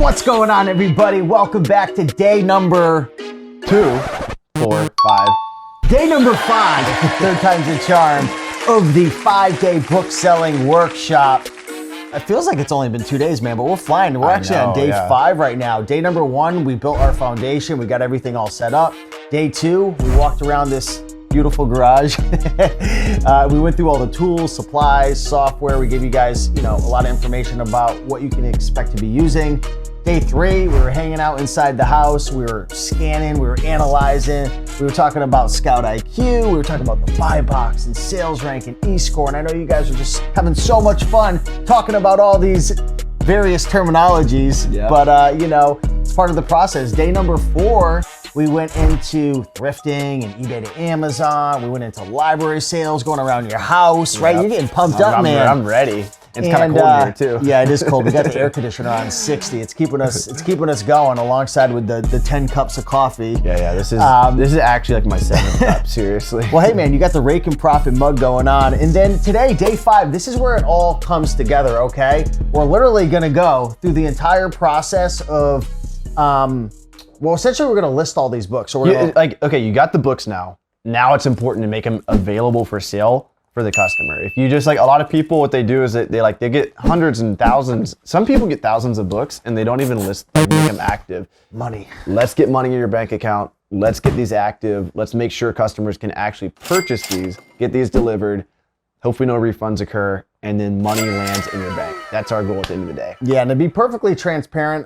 What's going on, everybody? Welcome back to day number 2, 4, 5. Day number 5, third time's the charm, of the 5-day book selling workshop. It feels like it's only been 2 days, man, but we're flying. We're actually on day 5 right now. Day number 1, we built our foundation. We got everything all set up. Day 2, we walked around this beautiful garage. We went through all the tools, supplies, software. We gave you guys, a lot of information about what you can expect to be using. Day 3, we were hanging out inside the house. We were scanning, we were analyzing. We were talking about Scout IQ. We were talking about the buy box and sales rank and e-score. And I know you guys are just having so much fun talking about all these various terminologies, but it's part of the process. Day number 4, we went into thrifting and eBay to Amazon. We went into library sales, going around your house, right? You're getting pumped up, man. I'm ready. It's kind of cold here too. Yeah, it is cold. We got the air conditioner on 60. It's keeping us going alongside with the 10 cups of coffee. Yeah. This is actually like my 7th cup, seriously. Well, hey man, you got the Rake and Profit mug going on. And then today, day 5, this is where it all comes together, okay? We're literally gonna go through the entire process of, essentially we're gonna list all these books. So we're gonna, you got the books now. Now it's important to make them available for sale for the customer. If you just a lot of people, what they do is they get hundreds and thousands. Some people get thousands of books and they don't even make them active. Money. Let's get money in your bank account. Let's get these active. Let's make sure customers can actually purchase these, get these delivered. Hopefully no refunds occur, and then money lands in your bank. That's our goal at the end of the day. Yeah, and to be perfectly transparent,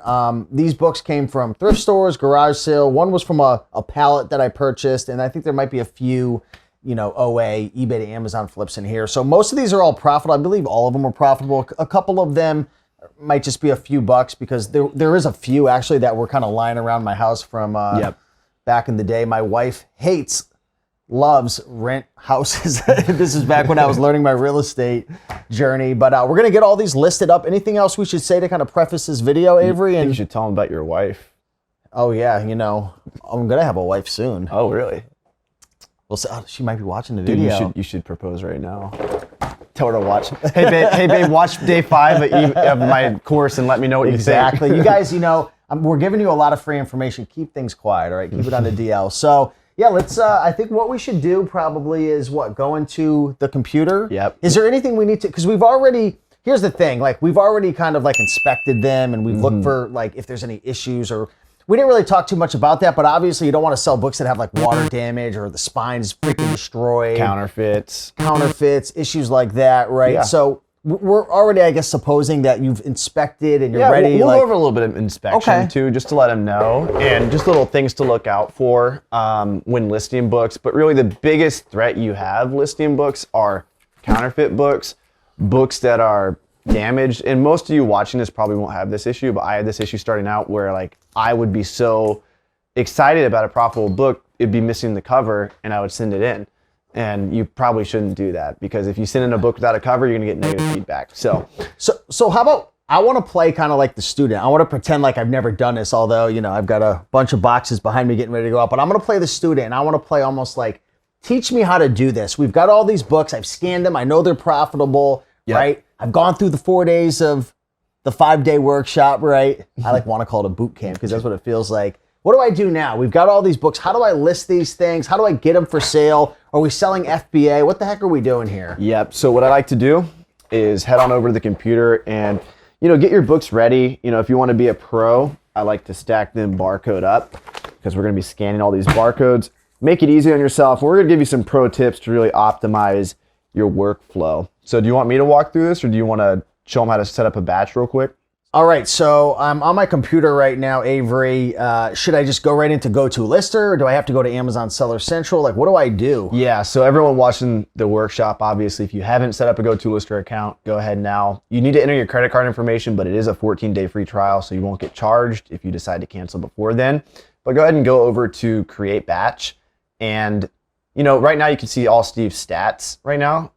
these books came from thrift stores, garage sale. One was from a pallet that I purchased, and I think there might be a few OA, eBay to Amazon flips in here. So most of these are all profitable. I believe all of them are profitable. A couple of them might just be a few bucks because there is a few actually that were kind of lying around my house from back in the day. My wife loves rent houses. This is back when I was learning my real estate journey. But we're going to get all these listed up. Anything else we should say to kind of preface this video, Avery? And you should tell them about your wife. Oh, yeah. I'm going to have a wife soon. Oh, really? Well, she might be watching the video. Dude, you should propose right now. Tell her to watch. Hey babe, watch day 5 of my course and let me know what you think. Exactly. You guys, we're giving you a lot of free information. Keep things quiet, all right? Keep it on the DL. So, yeah, let's, I think what we should do probably is go into the computer. Yep. Is there anything we need to, because here's the thing, we've already kind of inspected them and we've looked for if there's any issues or, we didn't really talk too much about that, but obviously you don't want to sell books that have water damage or the spine's freaking destroyed. Counterfeits, issues like that, right? Yeah. So we're already, I guess, supposing that you've inspected and you're ready. We'll go over a little bit of inspection too, just to let them know, and just little things to look out for when listing books. But really the biggest threat you have listing books are counterfeit books, books that are damaged. And most of you watching this probably won't have this issue, but I had this issue starting out where I would be so excited about a profitable book, it'd be missing the cover and I would send it in. And you probably shouldn't do that because if you send in a book without a cover, you're gonna get negative feedback. So how about, I wanna play kind of like the student. I wanna pretend like I've never done this, although, I've got a bunch of boxes behind me getting ready to go out, but I'm gonna play the student and I wanna play almost teach me how to do this. We've got all these books, I've scanned them, I know they're profitable, right? I've gone through the 4 days of the 5-day workshop, right? I want to call it a boot camp because that's what it feels like. What do I do now? We've got all these books. How do I list these things? How do I get them for sale? Are we selling FBA? What the heck are we doing here? Yep. So what I like to do is head on over to the computer and, get your books ready. If you want to be a pro, I like to stack them barcode up because we're going to be scanning all these barcodes. Make it easy on yourself. We're going to give you some pro tips to really optimize your workflow. So do you want me to walk through this or do you want to show them how to set up a batch real quick? All right, so I'm on my computer right now, Avery. Should I just go right into GoToLister or do I have to go to Amazon Seller Central? What do I do? Yeah, so everyone watching the workshop, obviously, if you haven't set up a GoToLister account, go ahead now. You need to enter your credit card information, but it is a 14-day free trial, so you won't get charged if you decide to cancel before then. But go ahead and go over to Create Batch and right now you can see all Steve's stats right now,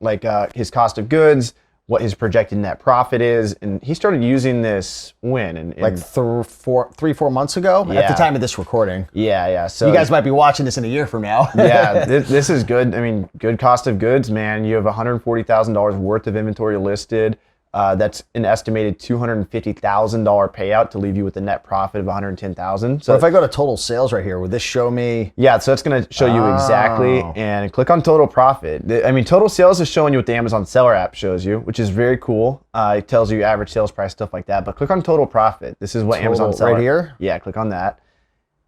his cost of goods, what his projected net profit is, and he started using this when? In 3-4 months ago? Yeah. At the time of this recording. Yeah. So you guys might be watching this in a year from now. Yeah, this is good. Good cost of goods, man. You have $140,000 worth of inventory listed. That's an estimated $250,000 payout to leave you with a net profit of $110,000. So if I go to total sales right here, would this show me? Yeah, so it's going to show you exactly, and click on total profit. I mean, total sales is showing you what the Amazon Seller app shows you, which is very cool. It tells you average sales price, stuff like that. But click on total profit. This is what Amazon Seller. Right here? Yeah, click on that.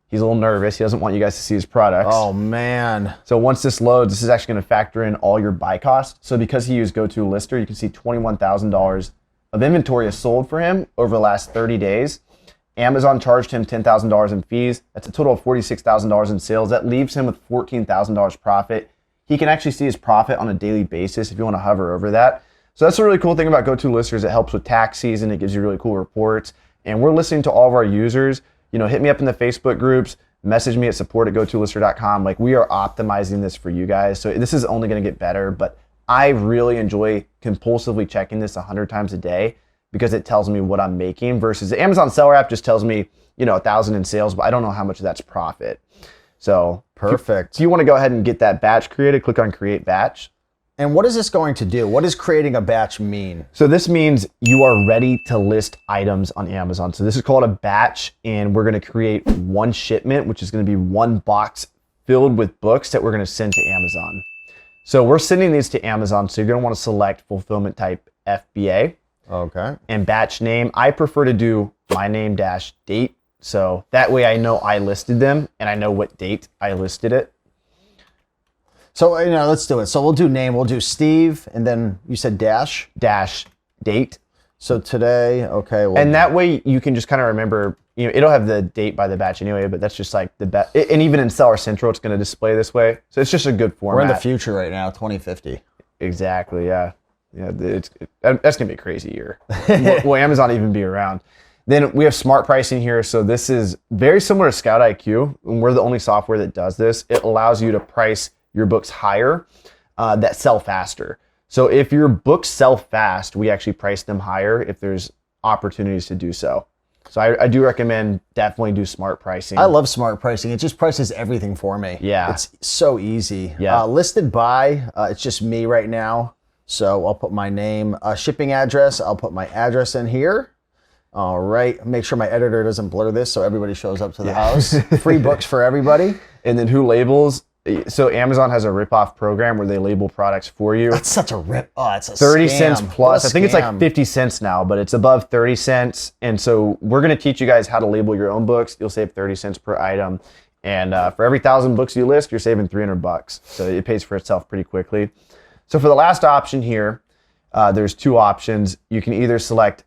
He's a little nervous. He doesn't want you guys to see his products. Oh, man. So once this loads, this is actually going to factor in all your buy costs. So because he used GoToLister, you can see $21,000 of inventory is sold for him over the last 30 days. Amazon charged him $10,000 in fees. That's a total of $46,000 in sales. That leaves him with $14,000 profit. He can actually see his profit on a daily basis if you want to hover over that. So that's a really cool thing about GoToLister is it helps with tax season. It gives you really cool reports. And we're listening to all of our users. You know, hit me up in the Facebook groups, message me at support@gotolister.com. Like, we are optimizing this for you guys. So this is only going to get better, but I really enjoy compulsively checking this 100 times a day because it tells me what I'm making versus the Amazon Seller app just tells me, you know, 1,000 in sales, but I don't know how much of that's profit. So perfect. If you want to go ahead and get that batch created, click on create batch. And what is this going to do? What does creating a batch mean? So this means you are ready to list items on Amazon. So this is called a batch, and we're going to create one shipment, which is going to be one box filled with books that we're going to send to Amazon. So we're sending these to Amazon. So you're going to want to select fulfillment type FBA. Okay. And batch name. I prefer to do my name dash date. So that way I know I listed them and I know what date I listed it. So, you know, let's do it. So we'll do name, we'll do Steve, and then you said dash? Dash date. So today, okay. Well, and that way you can just kind of remember, you know, it'll have the date by the batch anyway, but that's just like the batch. And even in Seller Central, it's going to display this way. So it's just a good format. We're in the future right now, 2050. Exactly, yeah. Yeah, that's going to be a crazy year. Will Amazon even be around? Then we have smart pricing here. So this is very similar to Scout IQ. And we're the only software that does this. It allows you to price your books higher that sell faster. So if your books sell fast, we actually price them higher if there's opportunities to do so. So I do recommend definitely do smart pricing. I love smart pricing. It just prices everything for me. Yeah. It's so easy. Yeah. Listed by, it's just me right now. So I'll put my name, shipping address. I'll put my address in here. All right. Make sure my editor doesn't blur this so everybody shows up to the house. Free books for everybody. And then who labels? So Amazon has a rip-off program where they label products for you. That's such a rip. Oh, it's a 30 scam. cents plus. What a I think it's like scam. 50 cents now, but it's above 30 cents. And so we're going to teach you guys how to label your own books. You'll save 30 cents per item. And for every 1,000 books you list, you're saving $300. So it pays for itself pretty quickly. So for the last option here, there's two options. You can either select,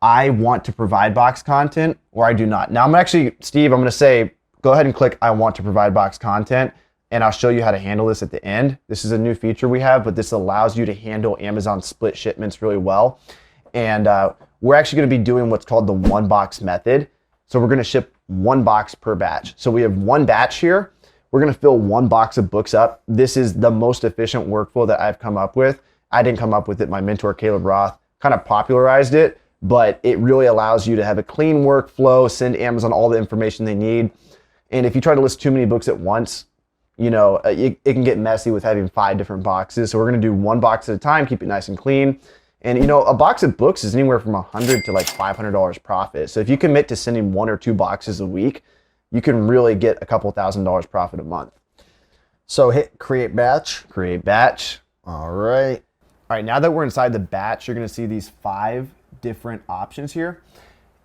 I want to provide box content, or I do not. Now I'm actually, Steve, I'm going to say, go ahead and click I want to provide box content. And I'll show you how to handle this at the end. This is a new feature we have, but this allows you to handle Amazon split shipments really well. And we're actually gonna be doing what's called the one box method. So we're gonna ship one box per batch. So we have one batch here. We're gonna fill one box of books up. This is the most efficient workflow that I've come up with. I didn't come up with it. My mentor, Caleb Roth, kind of popularized it, but it really allows you to have a clean workflow, send Amazon all the information they need. And if you try to list too many books at once, you know, it can get messy with having 5 different boxes. So we're going to do one box at a time, keep it nice and clean. And, you know, a box of books is anywhere from $100 to like $500 profit. So if you commit to sending 1 or 2 boxes a week, you can really get a couple $1,000s profit a month. So hit create batch. Create batch. All right. All right, now that we're inside the batch, you're going to see these 5 different options here.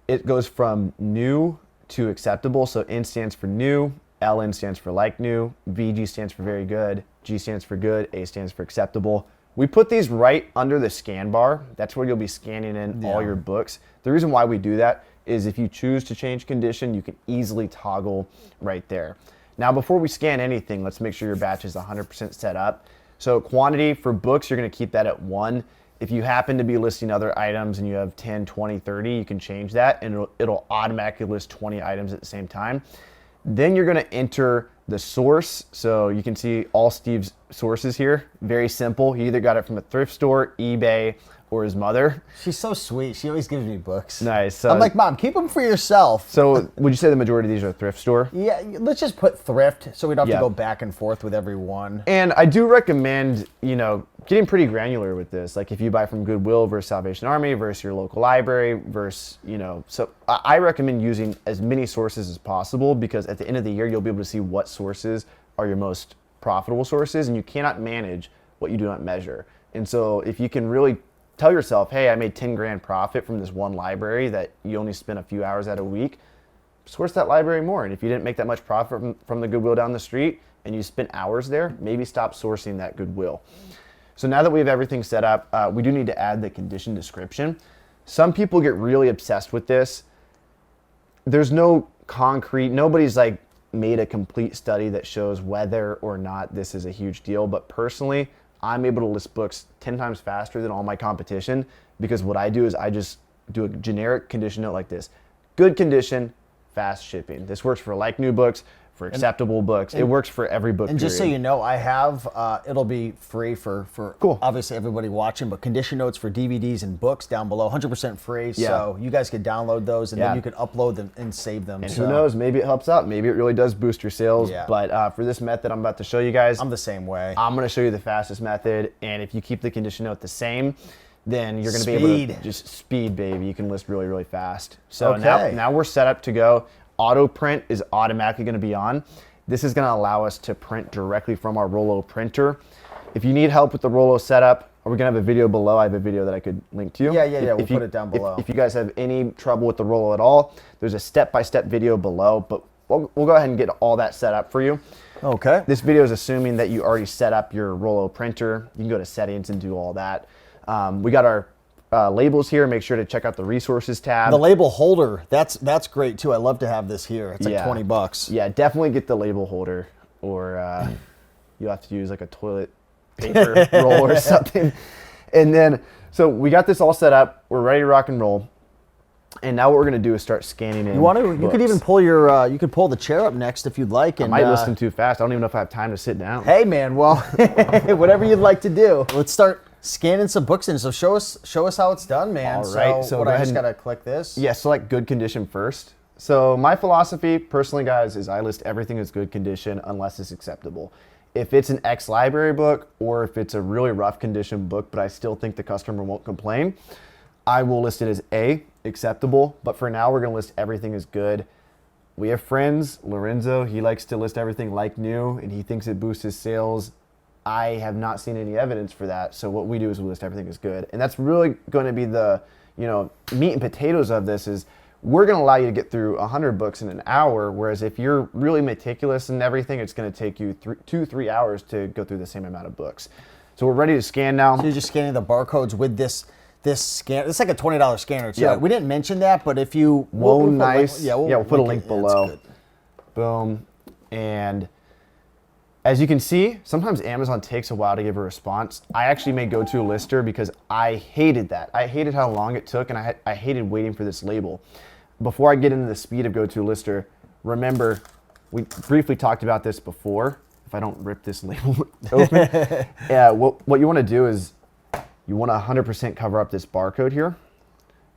It goes from new to acceptable. So N stands for new. LN stands for like new, VG stands for very good, G stands for good, A stands for acceptable. We put these right under the scan bar. That's where you'll be scanning in all your books. The reason why we do that is if you choose to change condition, you can easily toggle right there. Now, before we scan anything, let's make sure your batch is 100% set up. So quantity for books, you're gonna keep that at 1. If you happen to be listing other items and you have 10, 20, 30, you can change that and it'll automatically list 20 items at the same time. Then you're gonna enter the source. So you can see all Steve's sources here. Very simple. He either got it from a thrift store, eBay, or his mother. She's so sweet. She always gives me books. Nice. I'm like, Mom, keep them for yourself. So would you say the majority of these are thrift store? Yeah, let's just put thrift so we don't have Yeah. to go back and forth with every one. And I do recommend, you know, getting pretty granular with this. Like if you buy from Goodwill versus Salvation Army versus your local library versus, so I recommend using as many sources as possible, because at the end of the year, you'll be able to see what sources are your most profitable sources, and you cannot manage what you do not measure. And so if you can really tell yourself, hey, I made 10 grand profit from this one library that you only spent a few hours at a week, source that library more. And if you didn't make that much profit from the Goodwill down the street and you spent hours there, maybe stop sourcing that Goodwill. So now that we have everything set up, we do need to add the condition description. Some people get really obsessed with this. There's no concrete, nobody's like made a complete study that shows whether or not this is a huge deal. But personally, I'm able to list books 10 times faster than all my competition, because what I do is I just do a generic condition note like this: good condition, fast shipping. This works for like new books, for acceptable books. It works for every book. And just so you know, I have, it'll be free for cool. Obviously everybody watching, but condition notes for DVDs and books down below, 100% free. Yeah. So you guys could download those, and then you can upload them and save them. And who knows, maybe it helps out. Maybe it really does boost your sales. Yeah. But for this method I'm about to show you guys, I'm the same way. I'm going to show you the fastest method. And if you keep the condition note the same, then you're going to be able to just speed, baby. You can list really, really fast. So now we're set up to go. Auto print is automatically going to be on. This is going to allow us to print directly from our Rollo printer. If you need help with the Rollo setup, we're going to have a video below. I have a video that I could link to you. Yeah. We'll put it down below. If you guys have any trouble with the Rollo at all, there's a step-by-step video below, but we'll go ahead and get all that set up for you. Okay. This video is assuming that you already set up your Rollo printer. You can go to settings and do all that. We got our labels here. Make sure to check out the resources tab. The label holder, that's great too. I love to have this here. It's like $20. Yeah, definitely get the label holder, or you'll have to use like a toilet paper roll or something. And then, so we got this all set up. We're ready to rock and roll. And now what we're gonna do is start scanning in. You could even pull your, you could pull the chair up next if you'd like. And I might listen too fast. I don't even know if I have time to sit down. Hey man, well, whatever you'd like to do. Let's start scanning some books in. So show us how it's done, man. All right. So I just gotta click this. Yeah, select good condition first. So my philosophy, personally, guys, is I list everything as good condition unless it's acceptable. If it's an ex-library book, or if it's a really rough condition book, but I still think the customer won't complain, I will list it as A, acceptable. But for now, we're gonna list everything as good. We have friends, Lorenzo, he likes to list everything like new, and he thinks it boosts his sales. I have not seen any evidence for that. So what we do is we list everything as good. And that's really going to be the, meat and potatoes of this. Is we're going to allow you to get through 100 books in an hour. Whereas if you're really meticulous and everything, it's going to take you 2-3 hours to go through the same amount of books. So we're ready to scan now. So you're just scanning the barcodes with this scan. It's like a $20 scanner too. Yeah. We didn't mention that, but if you we'll put a link below. Good. Boom. And as you can see, sometimes Amazon takes a while to give a response. I actually made GoToLister because I hated that. I hated how long it took, and I hated waiting for this label. Before I get into the speed of GoToLister, remember, we briefly talked about this before. If I don't rip this label open. What you want to do is you want to 100% cover up this barcode here,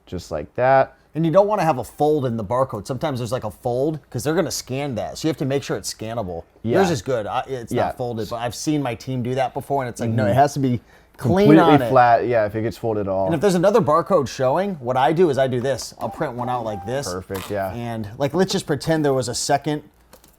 just like that. And you don't want to have a fold in the barcode. Sometimes there's like a fold because they're going to scan that. So you have to make sure it's scannable. Yeah. Yours is good. It's not folded, but I've seen my team do that before, and it's like, no, it has to be clean completely on it. Flat. Yeah, if it gets folded at all. And if there's another barcode showing, what I do is I do this. I'll print one out like this. Perfect, yeah. And like, let's just pretend there was a second.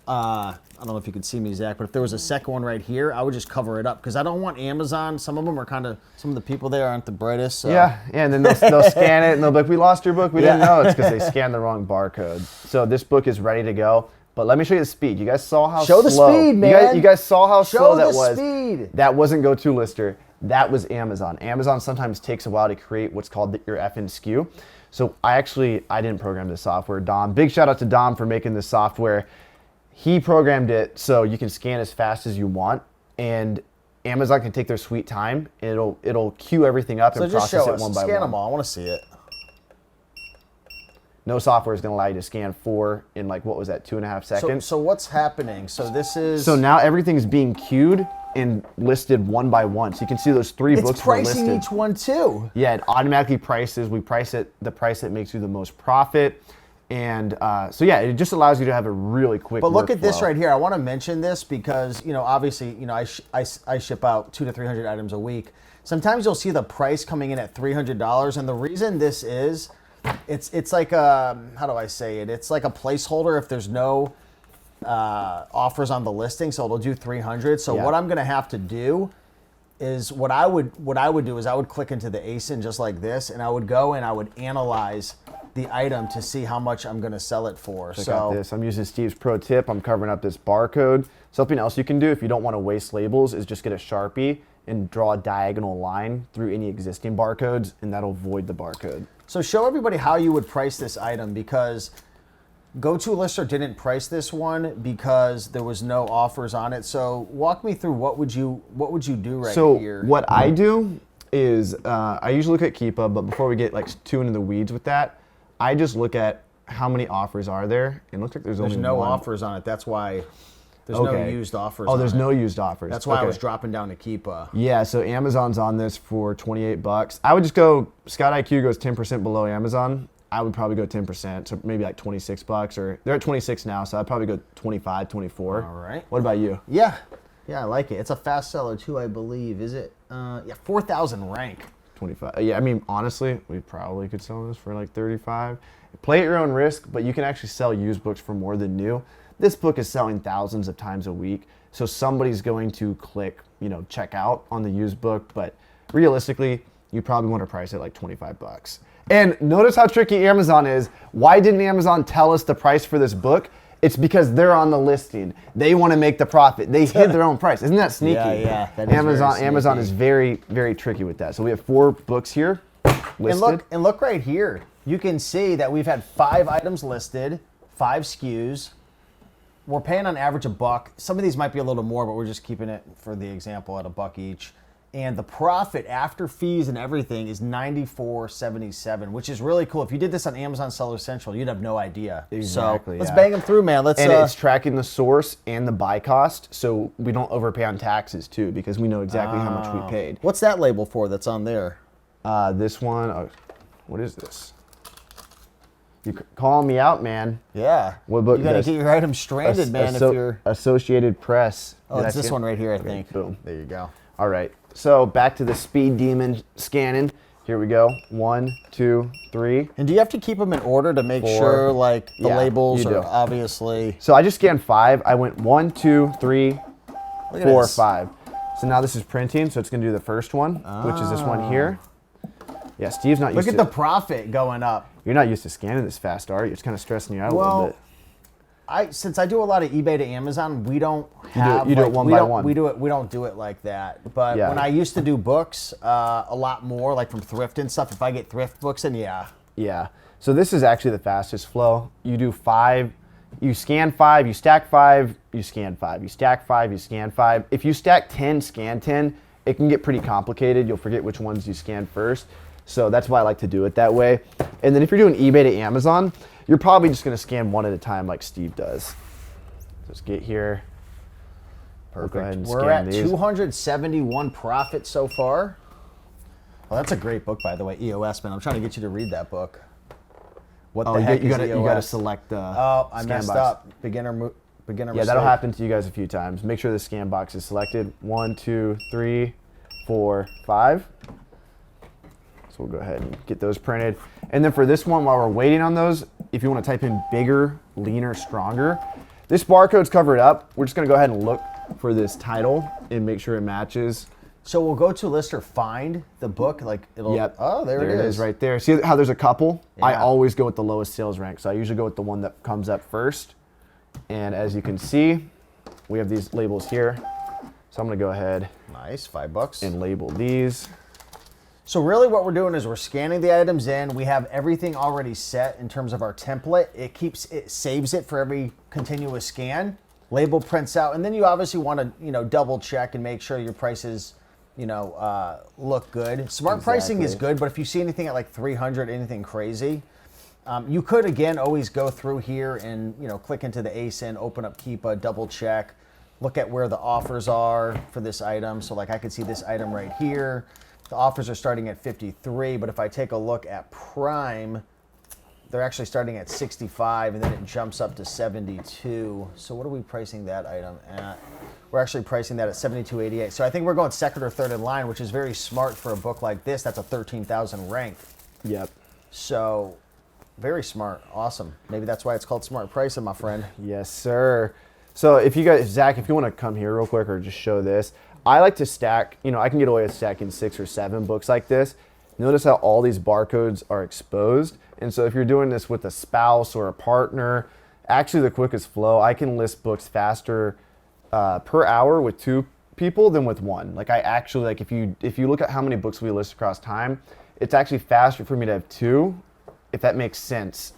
I don't know if you can see me, Zach, but if there was a second one right here, I would just cover it up because I don't want Amazon. Some of them are some of the people there aren't the brightest. So. Yeah, and then they'll scan it and they'll be like, we lost your book. We didn't know. It's because they scanned the wrong barcode. So this book is ready to go. But let me show you the speed. You guys saw how slow. Show the speed, man. You guys saw how slow that was. Speed. That wasn't GoToLister. That was Amazon. Amazon sometimes takes a while to create what's called your FN SKU. So I didn't program this software. Dom, big shout out to Dom for making this software. He programmed it so you can scan as fast as you want, and Amazon can take their sweet time, and it'll queue everything up and process it one by one. Scan them all. I want to see it. No software is going to allow you to scan 4 in 2.5 seconds. So what's happening? So this is. So now everything is being queued and listed one by one. So you can see those 3 books were listed. It's pricing each one too. Yeah, it automatically prices. We price it the price that makes you the most profit. And so yeah, it just allows you to have a really quick. But look at this workflow. right here. I want to mention this because, you know, obviously, you know, I ship out 200 to 300 items a week. Sometimes you'll see the price coming in at $300, and the reason this is, it's like a, how do I say it? It's like a placeholder if there's no offers on the listing, so it'll do 300. So what I'm gonna have to do is what I would do is I would click into the ASIN just like this, and I would go and I would analyze the item to see how much I'm going to sell it for. Check out this. I'm using Steve's pro tip. I'm covering up this barcode. Something else you can do if you don't want to waste labels is just get a Sharpie and draw a diagonal line through any existing barcodes, and that'll void the barcode. So show everybody how you would price this item, because GoToLister didn't price this one because there was no offers on it. So walk me through what would you do right here? So what I do is I usually look at Keepa, but before we get like too into the weeds with that, I just look at how many offers are there, and it looks like there's only no one. offers on it. That's why there's no used offers. Oh, there's no used offers. That's why I was dropping down to Keepa. Yeah, so Amazon's on this for $28. I would just go, Scout IQ goes 10% below Amazon. I would probably go 10%, so maybe like $26, or they're at 26 now, so I'd probably go 25, 24. All right. What about you? Yeah, I like it. It's a fast seller too, I believe. Is it? Yeah, 4,000 rank. 25. Yeah, I mean, honestly, we probably could sell this for like 35. Play at your own risk, but you can actually sell used books for more than new. This book is selling thousands of times a week, so somebody's going to click, you know, check out on the used book, but realistically, you probably want to price it like 25 bucks. And notice how tricky Amazon is. Why didn't Amazon tell us the price for this book? It's because they're on the listing. They want to make the profit. They hid their own price. Isn't that sneaky? Yeah. That is Amazon is very, very tricky with that. So we have 4 books here listed. And look right here. You can see that we've had 5 items listed, 5 SKUs. We're paying on average $1. Some of these might be a little more, but we're just keeping it for the example at $1 each. And the profit after fees and everything is $94.77, which is really cool. If you did this on Amazon Seller Central, you'd have no idea. Exactly. So let's bang them through, man. And it's tracking the source and the buy cost, so we don't overpay on taxes too, because we know exactly how much we paid. What's that label for that's on there? This one, what is this? You calling me out, man? Yeah. What book? You gotta get your items stranded, man. If you're Associated Press. oh, it's this one right here, I think. Boom. There you go. All right. So back to the speed demon scanning. Here we go. 1, 2, 3. And do you have to keep them in order to make 4. sure, like, the Yeah, labels you are do. obviously? So I just scanned 5. I went 1, 2, 3, Look at 4, this. 5. So now this is printing, so it's gonna do the first one, which is this one here. Yeah, Steve's not used Look to at the profit going up. You're not used to scanning this fast, are you? It's kind of stressing you out a little bit. Since I do a lot of eBay to Amazon, we don't have you do it one by one. We don't do it like that. But Yeah. when I used to do books, a lot more, like from thrift and stuff, if I get thrift books, then yeah. Yeah. So this is actually the fastest flow. You do 5, you scan 5, you stack 5, you scan 5, you stack 5, you scan 5. If you stack 10, scan 10, it can get pretty complicated. You'll forget which ones you scan first. So that's why I like to do it that way. And then if you're doing eBay to Amazon, you're probably just gonna scan one at a time like Steve does. Let's get here. Perfect. We'll go ahead and We're scan at these. 271 profit so far. Well, that's a great book, by the way, EOS, man. I'm trying to get you to read that book. What the heck you is gotta, EOS? you gotta select the Oh, I scan messed box. up. Beginner Yeah, mistake. that'll happen to you guys a few times. Make sure the scan box is selected. 1, 2, 3, 4, 5. So we'll go ahead and get those printed. And then for this one, while we're waiting on those, if you want to type in bigger, leaner, stronger, this barcode's covered up. We're just gonna go ahead and look for this title and make sure it matches. So we'll go to Lister, find the book, like it'll. Yep. Oh, there it is. Right there. See how there's a couple? I Yeah. always go with the lowest sales rank. So I usually go with the one that comes up first. And as you can see, we have these labels here. So I'm gonna go ahead Nice, $5. and label these. So really what we're doing is we're scanning the items in. We have everything already set in terms of our template. It saves it for every continuous scan. Label prints out, and then you obviously want to, double check and make sure your prices, look good. Smart pricing is good, but if you see anything at like 300, anything crazy, you could again always go through here and click into the ASIN, open up Keepa, double check, look at where the offers are for this item. So like I could see this item right here. The offers are starting at 53, but if I take a look at Prime, they're actually starting at 65 and then it jumps up to 72. So what are we pricing that item at? We're actually pricing that at 72.88. So I think we're going second or third in line, which is very smart for a book like this. That's a 13,000 rank. Yep. So very smart. Awesome. Maybe that's why it's called smart pricing, my friend. Yes, sir. So if you guys, Zach, if you want to come here real quick or just show this, I like to stack, I can get away with stacking 6 or 7 books like this. Notice how all these barcodes are exposed. And so if you're doing this with a spouse or a partner, actually the quickest flow, I can list books faster per hour with 2 people than with 1. Like I actually, like if you look at how many books we list across time, it's actually faster for me to have 2, if that makes sense,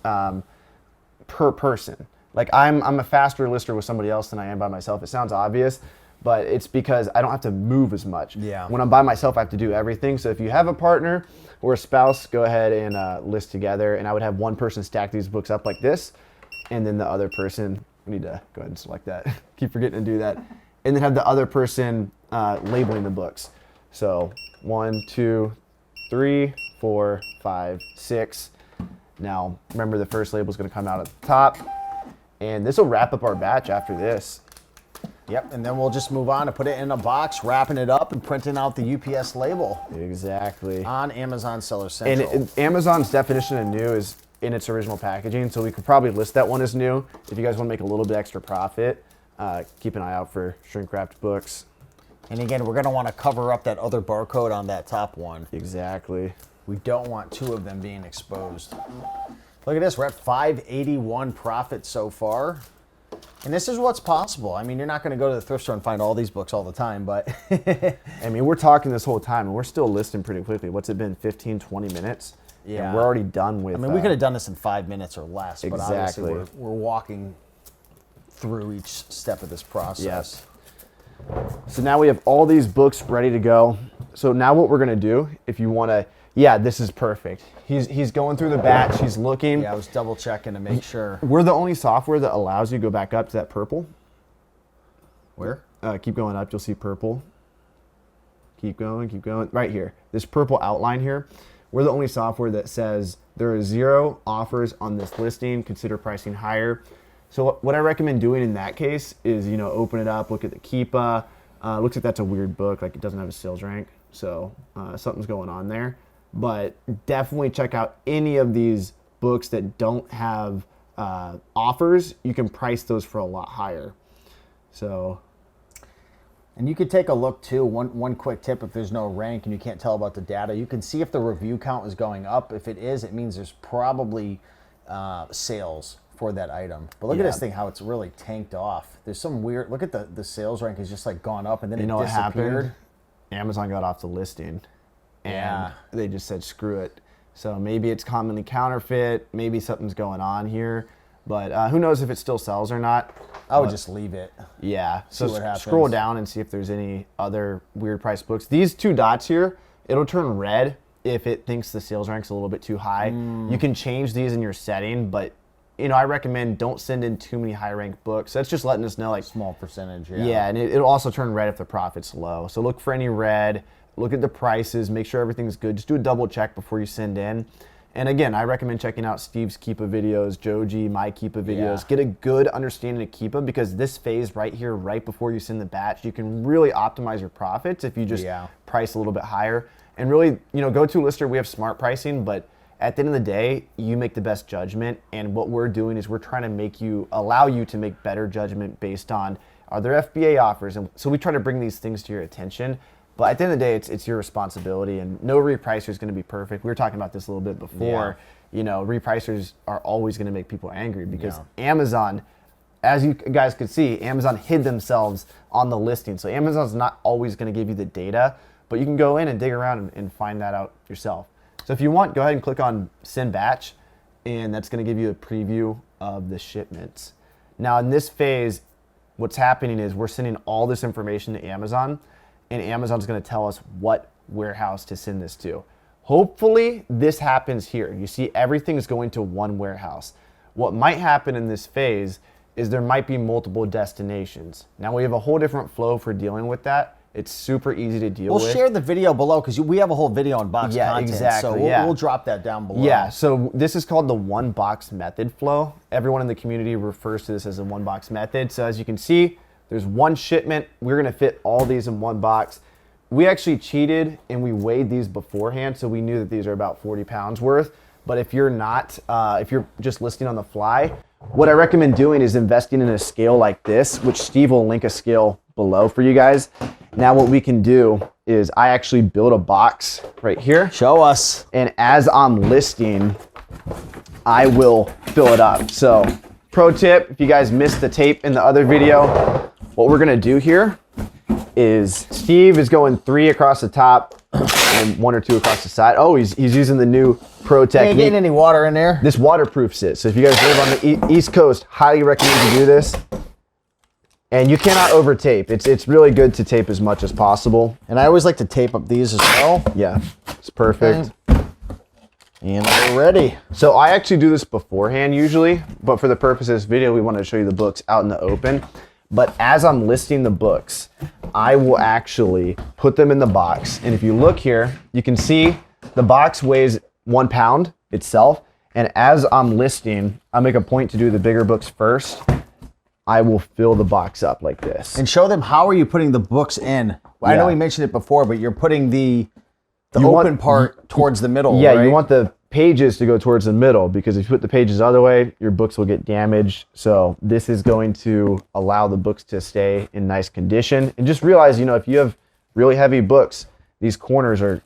per person. Like I'm a faster lister with somebody else than I am by myself. It sounds obvious, but it's because I don't have to move as much. Yeah. When I'm by myself, I have to do everything. So if you have a partner or a spouse, go ahead and list together. And I would have one person stack these books up like this, and then the other person, we need to go ahead and select that. Keep forgetting to do that. And then have the other person labeling the books. So 1, 2, 3, 4, 5, 6. Now, remember the first label is going to come out at the top. And this will wrap up our batch after this. Yep, and then we'll just move on to put it in a box, wrapping it up, and printing out the UPS label. Exactly. On Amazon Seller Central. And Amazon's definition of new is in its original packaging, so we could probably list that one as new. If you guys want to make a little bit extra profit, keep an eye out for shrink-wrapped books. And again, we're going to want to cover up that other barcode on that top one. Exactly. We don't want 2 of them being exposed. Look at this, we're at 581 profit so far. And this is what's possible. I mean, you're not going to go to the thrift store and find all these books all the time, but... I mean, we're talking this whole time, and we're still listing pretty quickly. What's it been, 15, 20 minutes? Yeah. And we're already done with... I mean, we could have done this in 5 minutes or less, but exactly. obviously we're walking through each step of this process. Yes. So now we have all these books ready to go. So now what we're going to do, if you want to... Yeah, this is perfect. He's going through the batch. He's looking. Yeah, I was double checking to make sure. We're the only software that allows you to go back up to that purple. Where? Keep going up. You'll see purple. Keep going. Keep going. Right here. This purple outline here. We're the only software that says there are 0 offers on this listing. Consider pricing higher. So what I recommend doing in that case is, open it up, look at the Keepa. Looks like that's a weird book. Like it doesn't have a sales rank. So something's going on there. But definitely check out any of these books that don't have offers. You can price those for a lot higher. So, and you could take a look too. One quick tip: if there's no rank and you can't tell about the data, you can see if the review count is going up. If it is, it means there's probably sales for that item. But look at this thing, how it's really tanked off. There's some weird. Look at the sales rank has just like gone up and then it disappeared. What happened? Amazon got off the listing. And they just said, screw it. So maybe it's commonly counterfeit. Maybe something's going on here. But who knows if it still sells or not. I would just leave it. Yeah. See what happens. Scroll down and see if there's any other weird price books. These 2 dots here, it'll turn red if it thinks the sales rank's a little bit too high. You can change these in your setting, but I recommend don't send in too many high-ranked books. That's just letting us know, like, small percentage. Yeah, and it'll also turn red if the profit's low. So look for any red. Look at the prices, make sure everything's good. Just do a double check before you send in. And again, I recommend checking out Steve's Keepa videos, Joji, my Keepa videos. Yeah. Get a good understanding of Keepa, because this phase right here, right before you send the batch, you can really optimize your profits if you just price a little bit higher. And really, GoToLister, we have smart pricing, but at the end of the day, you make the best judgment. And what we're doing is we're trying to allow you to make better judgment based on, are there FBA offers? And so we try to bring these things to your attention. But at the end of the day, it's your responsibility, and no repricer is going to be perfect. We were talking about this a little bit before. Repricers are always going to make people angry because Amazon, as you guys could see, Amazon hid themselves on the listing. So Amazon's not always going to give you the data, but you can go in and dig around and find that out yourself. So if you want, go ahead and click on Send Batch, and that's going to give you a preview of the shipments. Now in this phase, what's happening is we're sending all this information to Amazon, and Amazon's going to tell us what warehouse to send this to. Hopefully this happens here. You see everything's going to one warehouse. What might happen in this phase is there might be multiple destinations. Now we have a whole different flow for dealing with that. It's super easy to deal We'll with. share the video below because we have a whole video on box content. Exactly. So we'll drop that down below. Yeah, so this is called the one box method flow. Everyone in the community refers to this as a one box method. So as you can see, there's one shipment. We're gonna fit all these in one box. We actually cheated and we weighed these beforehand, so we knew that these are about 40 pounds worth. But if you're not, if you're just listing on the fly, what I recommend doing is investing in a scale like this, which Steve will link a scale below for you guys. Now what we can do is I actually build a box right here. Show us. And as I'm listing, I will fill it up. So pro tip, if you guys missed the tape in the other video, what we're gonna do here is Steve is going 3 across the top and 1 or 2 across the side. Oh, he's using the new pro technique. Ain't getting any water in there. This waterproofs it. So if you guys live on the East Coast, highly recommend you do this. And you cannot over tape. It's really good to tape as much as possible. And I always like to tape up these as well. Yeah, it's perfect. Okay. And we're ready. So I actually do this beforehand usually, but for the purpose of this video, we want to show you the books out in the open. But as I'm listing the books, I will actually put them in the box. And if you look here, you can see the box weighs 1 pound itself. And as I'm listing, I make a point to do the bigger books first. I will fill the box up like this. And show them, how are you putting the books in? I know we mentioned it before, but you're putting the open part towards the middle, Yeah, right? you want the pages to go towards the middle, because if you put the pages the other way, your books will get damaged. So this is going to allow the books to stay in nice condition. And just realize, you know, if you have really heavy books, these corners they're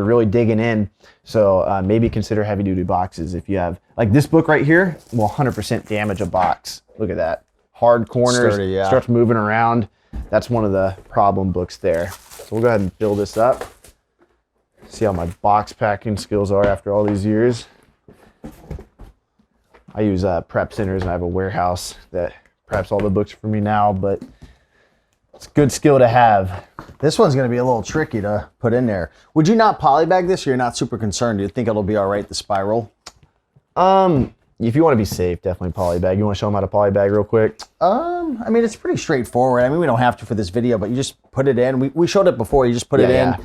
really digging in. So maybe consider heavy duty boxes. If you have, like this book right here, will 100% damage a box. Look at that. Hard corners, Sturdy, yeah. starts moving around. That's one of the problem books there. So we'll go ahead and fill this up. See how my box packing skills are after all these years. I use prep centers, and I have a warehouse that preps all the books for me now, but it's a good skill to have. This one's going to be a little tricky to put in there. Would you not polybag this, or you're not super concerned? Do you think it'll be all right, the spiral? If you want to be safe, definitely polybag. You want to show them how to polybag real quick? I mean, it's pretty straightforward. I mean, we don't have to for this video, but you just put it in. We showed it before. You just put it in,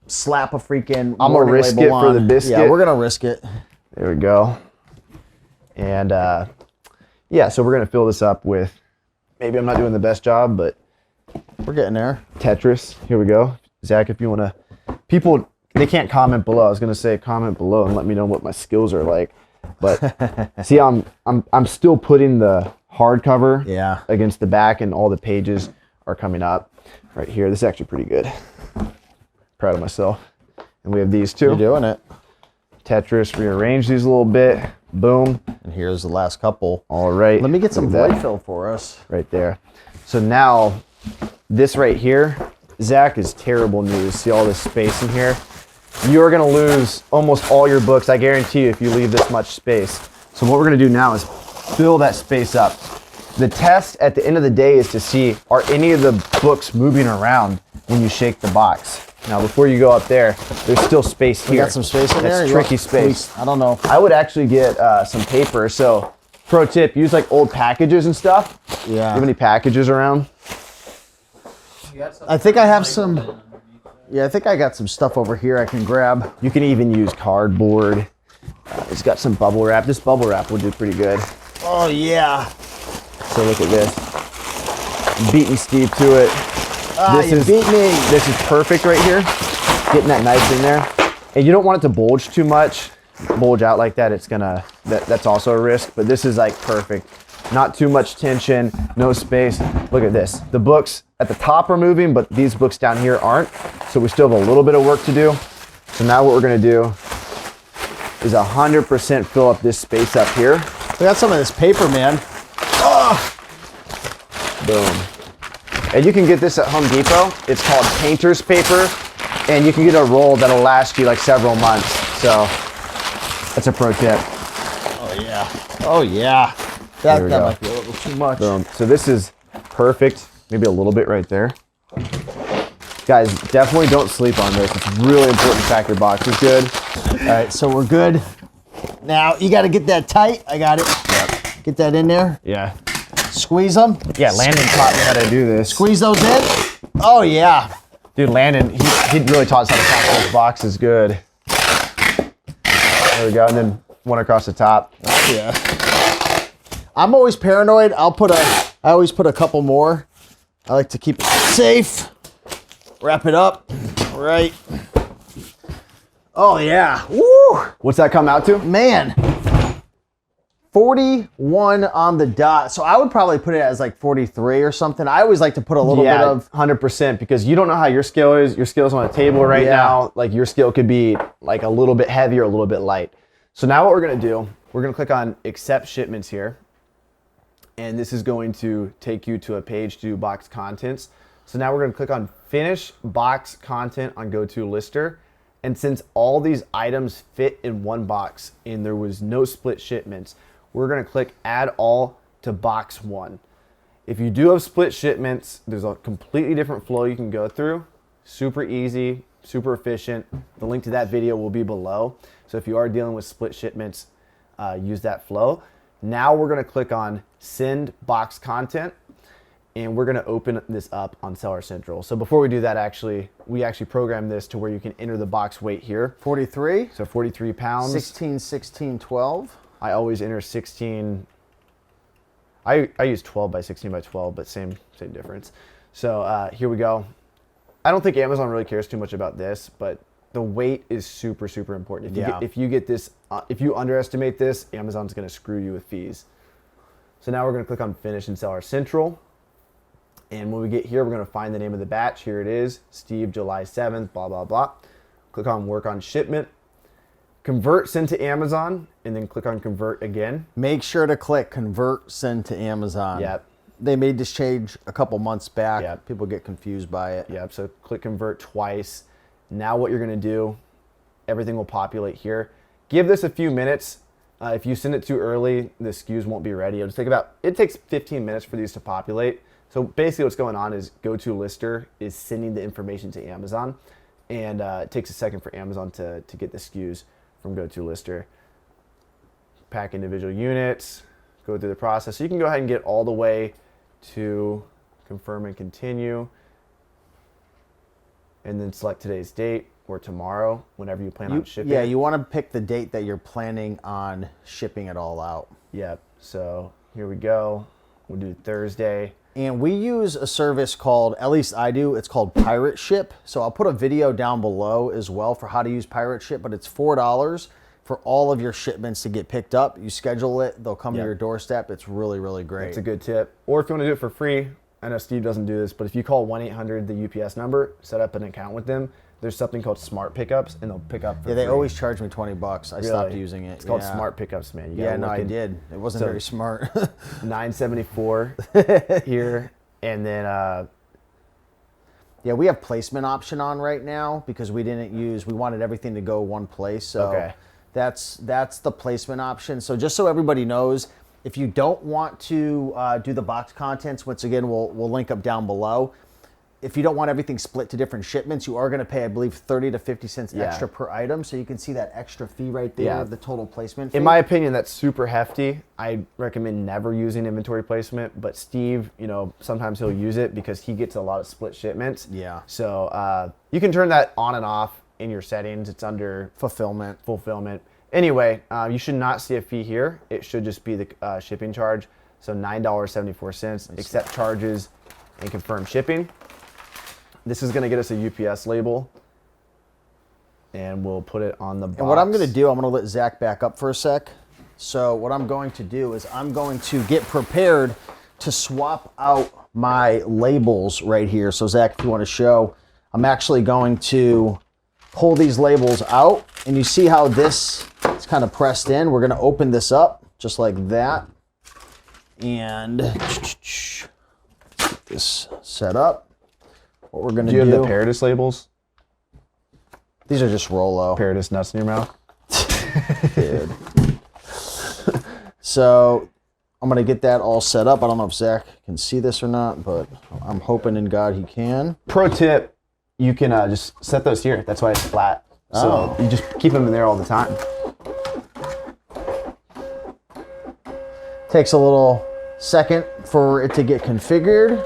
slap a freaking I'm going to risk it for the biscuit. Yeah, we're going to risk it. There we go. And yeah, so we're going to fill this up with, maybe I'm not doing the best job, but we're getting there. Tetris. Here we go. Zach, if you want to, people, they can't comment below. I was going to say comment below and let me know what my skills are like. But see, I'm still putting the hardcover against the back, and all the pages are coming up right here. This is actually pretty good. Proud of myself. And we have these two. You're doing it. Tetris, rearrange these a little bit. Boom. And here's the last couple. All right. Let me get some void fill for us. Right there. So now, this right here, Zach, is terrible news. See all this space in here? You're going to lose almost all your books, I guarantee you, if you leave this much space. So what we're going to do now is fill that space up. The test at the end of the day is to see, are any of the books moving around when you shake the box? Now, before you go up there, there's still space here. You got some space in there? That's tricky space. I don't know. I would actually get some paper. So, pro tip, use like old packages and stuff. Yeah. Do you have any packages around? I think I have some. Yeah, I think I got some stuff over here I can grab. You can even use cardboard. It's got some bubble wrap. This bubble wrap will do pretty good. Oh, yeah. So look at this. I'm beating Steve to it. You beat me. This is perfect right here. Getting that nice in there. And you don't want it to bulge too much. Bulge out like that, it's gonna, that's also a risk, but this is like perfect. Not too much tension, no space. Look at this. The books at the top are moving, but these books down here aren't. So we still have a little bit of work to do. So now what we're gonna do is 100% fill up this space up here. We got some of this paper, man. Oh! Boom. And you can get this at Home Depot. It's called painter's paper, and you can get a roll that'll last you like several months. So that's a pro tip. Oh yeah. Oh yeah. That might be a little too much. Boom. So this is perfect. Maybe a little bit right there. Guys, definitely don't sleep on this. It's really important to pack your boxes good. All right, so we're good. Now you got to get that tight. I got it. Yep. Get that in there. Yeah. Squeeze them. Yeah, Landon taught me how to do this. Squeeze those in. Oh yeah. Dude, Landon, he really taught us how to pack those boxes good. There we go, and then one across the top. Yeah. I'm always paranoid. I always put a couple more. I like to keep it safe. Wrap it up. Right. Oh yeah. Woo! What's that come out to? Man. 41 on the dot. So I would probably put it as like 43 or something. I always like to put a little bit of 100%, because you don't know how your scale is. Your scale's on a table right now. Like your scale could be like a little bit heavy or a little bit light. So now what we're gonna do, we're gonna click on accept shipments here. And this is going to take you to a page to do box contents. So now we're gonna click on finish box content on GoToLister. And since all these items fit in one box and there was no split shipments, we're gonna click add all to box 1. If you do have split shipments, there's a completely different flow you can go through. Super easy, super efficient. The link to that video will be below. So if you are dealing with split shipments, use that flow. Now we're gonna click on send box content, and we're gonna open this up on Seller Central. So before we do that, we actually programmed this to where you can enter the box weight here. 43. So 43 pounds. 16, 16, 12. I always enter 16. I use 12 by 16 by 12, but same difference. So here we go. I don't think Amazon really cares too much about this, but the weight is super, super important. If you get this, if you underestimate this, Amazon's gonna screw you with fees. So now we're gonna click on finish in Seller Central. And when we get here, we're gonna find the name of the batch. Here it is, Steve, July 7th, blah, blah, blah. Click on work on shipment. Convert, send to Amazon, and then click on convert again. Make sure to click convert, send to Amazon. Yep. They made this change a couple months back. Yep. People get confused by it. Yep, so click convert twice. Now what you're gonna do, everything will populate here. Give this a few minutes. If you send it too early, the SKUs won't be ready. It takes 15 minutes for these to populate. So basically what's going on is GoToLister is sending the information to Amazon, and it takes a second for Amazon to get the SKUs from GoToLister. Pack individual units, go through the process. So you can go ahead and get all the way to confirm and continue, and then select today's date or tomorrow, whenever you plan on shipping. Yeah, you want to pick the date that you're planning on shipping it all out. Yep, so here we go. We'll do Thursday. And we use a service called, at least I do, it's called Pirate Ship. So I'll put a video down below as well for how to use Pirate Ship, but it's $4 for all of your shipments to get picked up. You schedule it, they'll come to your doorstep. It's really, really great. It's a good tip. Or if you want to do it for free, I know Steve doesn't do this, but if you call 1-800, the UPS number, set up an account with them, there's something called Smart Pickups, and they'll pick up for Yeah, they free. always charge me $20. I stopped using it. It's called Smart Pickups, man. You Yeah, no, I did. It wasn't very smart. $9.74 here, and then yeah, we have placement option on right now because we wanted everything to go one place. So that's the placement option. So just so everybody knows, if you don't want to do the box contents, once again, we'll link up down below. If you don't want everything split to different shipments, you are going to pay, I believe, 30 to 50 cents extra per item. So you can see that extra fee right there, the total placement fee. In my opinion, that's super hefty. I recommend never using inventory placement, but Steve, sometimes he'll use it because he gets a lot of split shipments. Yeah. So you can turn that on and off in your settings. It's under fulfillment. Anyway, you should not see a fee here. It should just be the shipping charge. So $9.74, accept charges and confirm shipping. This is going to get us a UPS label, and we'll put it on the box. And what I'm going to do, I'm going to let Zach back up for a sec. So what I'm going to do is I'm going to get prepared to swap out my labels right here. So Zach, if you want to show, I'm actually going to pull these labels out, and you see how this is kind of pressed in. We're going to open this up just like that, and get this set up. What we're going to do. Do you have the Paradis labels? These are just Rolo. Paradis nuts in your mouth? Dude. So I'm going to get that all set up. I don't know if Zach can see this or not, but I'm hoping in God he can. Pro tip, you can just set those here. That's why it's flat. So you just keep them in there all the time. Takes a little second for it to get configured.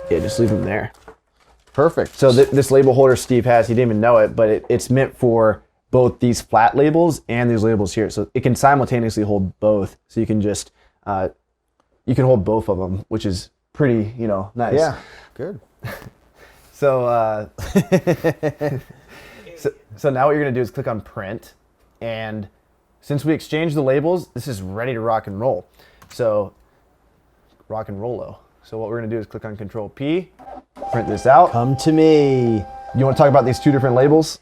Yeah, just leave them there. Perfect. So this label holder Steve has, he didn't even know it, but it's meant for both these flat labels and these labels here. So it can simultaneously hold both. So you can just, you can hold both of them, which is pretty, nice. Yeah, good. So, so now what you're gonna do is click on print, and since we exchanged the labels, this is ready to rock and roll. So, rock and rollo. So what we're gonna do is click on Control P, print this out. Come to me. You wanna talk about these two different labels?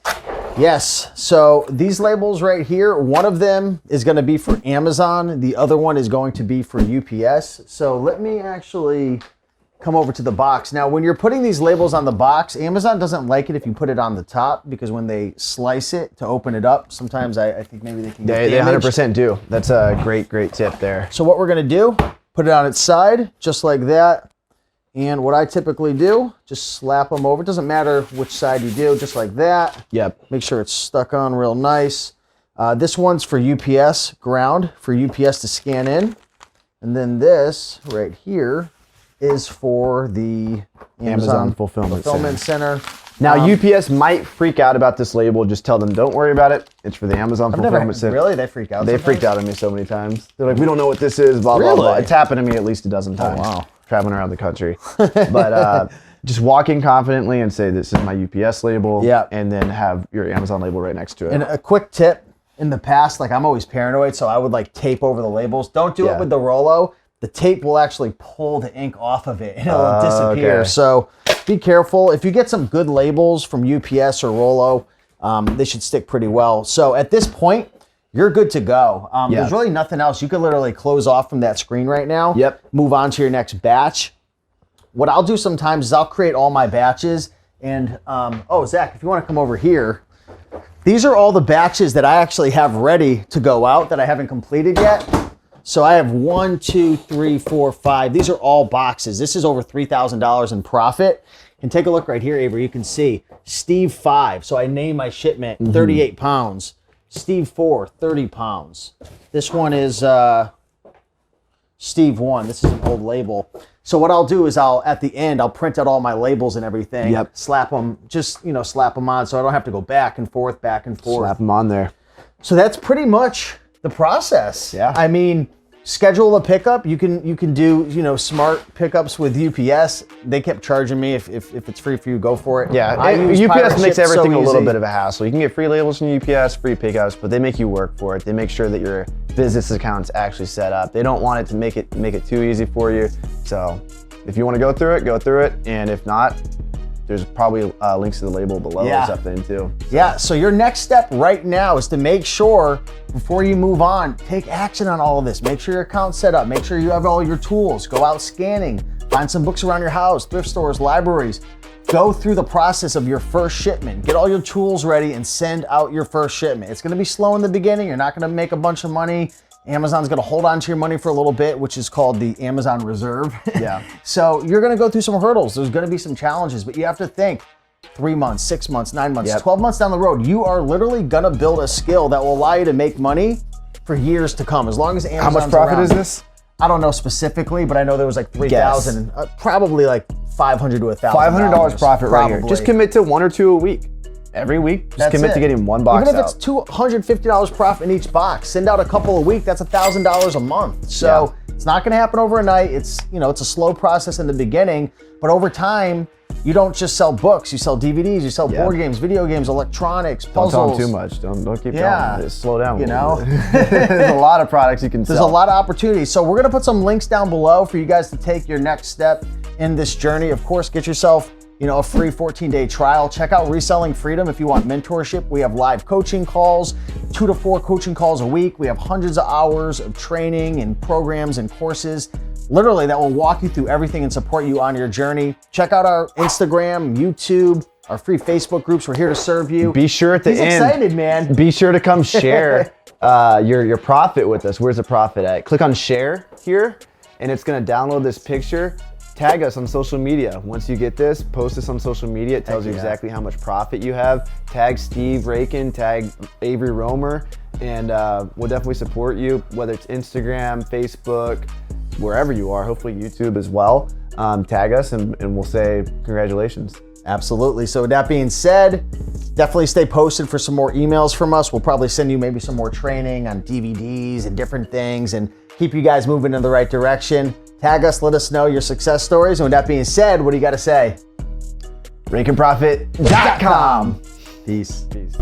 Yes, so these labels right here, one of them is gonna be for Amazon, the other one is going to be for UPS. So let me actually come over to the box. Now, when you're putting these labels on the box, Amazon doesn't like it if you put it on the top, because when they slice it to open it up, sometimes I think maybe they can get damaged. They 100% do. That's a great tip there. So what we're gonna do, put it on its side, just like that. And what I typically do, just slap them over. It doesn't matter which side you do, just like that. Yep. Make sure it's stuck on real nice. This one's for UPS, ground, for UPS to scan in. And then this right here is for the Amazon Fulfillment Center. Now, UPS might freak out about this label. Just tell them, don't worry about it. It's for the Amazon Fulfillment Center. Really? They freak out? They freaked out on me so many times. They're like, we don't know what this is, blah, blah, blah. It's happened to me at least a dozen times. Oh, wow. Traveling around the country. But just walk in confidently and say, this is my UPS label. Yeah. And then have your Amazon label right next to it. And a quick tip, in the past, like I'm always paranoid, so I would like tape over the labels. Don't do it with the Rollo. The tape will actually pull the ink off of it and it'll disappear. Okay. So be careful. If you get some good labels from UPS or Rollo, they should stick pretty well. So at this point, you're good to go. There's really nothing else. You can literally close off from that screen right now. Yep. Move on to your next batch. What I'll do sometimes is I'll create all my batches. And, oh, Zach, if you want to come over here, these are all the batches that I actually have ready to go out that I haven't completed yet. So I have 1, 2, 3, 4, 5. These are all boxes. This is over $3,000 in profit. And take a look right here, Avery. You can see Steve 5. So I name my shipment 38 pounds. Steve 4, 30 pounds. This one is Steve 1. This is an old label. So what I'll do is at the end, I'll print out all my labels and everything. Yep. Slap them, slap them on so I don't have to go back and forth. Slap them on there. So that's pretty much the process. Yeah. I mean, schedule a pickup. You can do, smart pickups with UPS. They kept charging me. If it's free for you, go for it. Yeah, UPS makes everything a little bit of a hassle. You can get free labels from UPS, free pickups, but they make you work for it. They make sure that your business account's actually set up. They don't want it to make it too easy for you. So if you want to go through it. And if not, there's probably links to the label below or something too. Yeah, so your next step right now is to make sure, before you move on, take action on all of this. Make sure your account's set up. Make sure you have all your tools. Go out scanning. Find some books around your house, thrift stores, libraries. Go through the process of your first shipment. Get all your tools ready and send out your first shipment. It's gonna be slow in the beginning. You're not gonna make a bunch of money. Amazon's gonna hold on to your money for a little bit, which is called the Amazon Reserve. Yeah. So you're gonna go through some hurdles. There's gonna be some challenges, but you have to think 3 months, 6 months, 9 months, 12 months down the road, you are literally gonna build a skill that will allow you to make money for years to come. As long as Amazon's How much profit around. is this? I don't know specifically, but I know there was like 3,000, probably like 500 to 1,000. $500 profit right here. Just commit to 1 or 2 a week. Every week, just commit to getting one box out. Even if it's $250 profit in each box, send out a couple a week, that's $1,000 a month. So it's not gonna happen overnight. It's a slow process in the beginning, but over time, you don't just sell books, you sell DVDs, you sell board games, video games, electronics, puzzles. Don't tell them too much. Don't keep going. Just slow down. There's a lot of products you can sell. There's a lot of opportunities. So we're gonna put some links down below for you guys to take your next step in this journey. Of course, get yourself a free 14-day trial. Check out Reselling Freedom if you want mentorship. We have live coaching calls, 2 to 4 coaching calls a week. We have hundreds of hours of training and programs and courses, literally, that will walk you through everything and support you on your journey. Check out our Instagram, YouTube, our free Facebook groups. We're here to serve you. Be sure at the end. He's excited, man. Be sure to come share your profit with us. Where's the profit at? Click on share here, and it's gonna download this picture. Tag us on social media. Once you get this, post this on social media. It tells you exactly how much profit you have. Tag Steve Rakin, tag Avery Romer, and we'll definitely support you, whether it's Instagram, Facebook, wherever you are, hopefully YouTube as well. Tag us and we'll say congratulations. Absolutely. So with that being said, definitely stay posted for some more emails from us. We'll probably send you maybe some more training on DVDs and different things and keep you guys moving in the right direction. Tag us, let us know your success stories. And with that being said, what do you got to say? RankandProfit.com. Peace. Peace.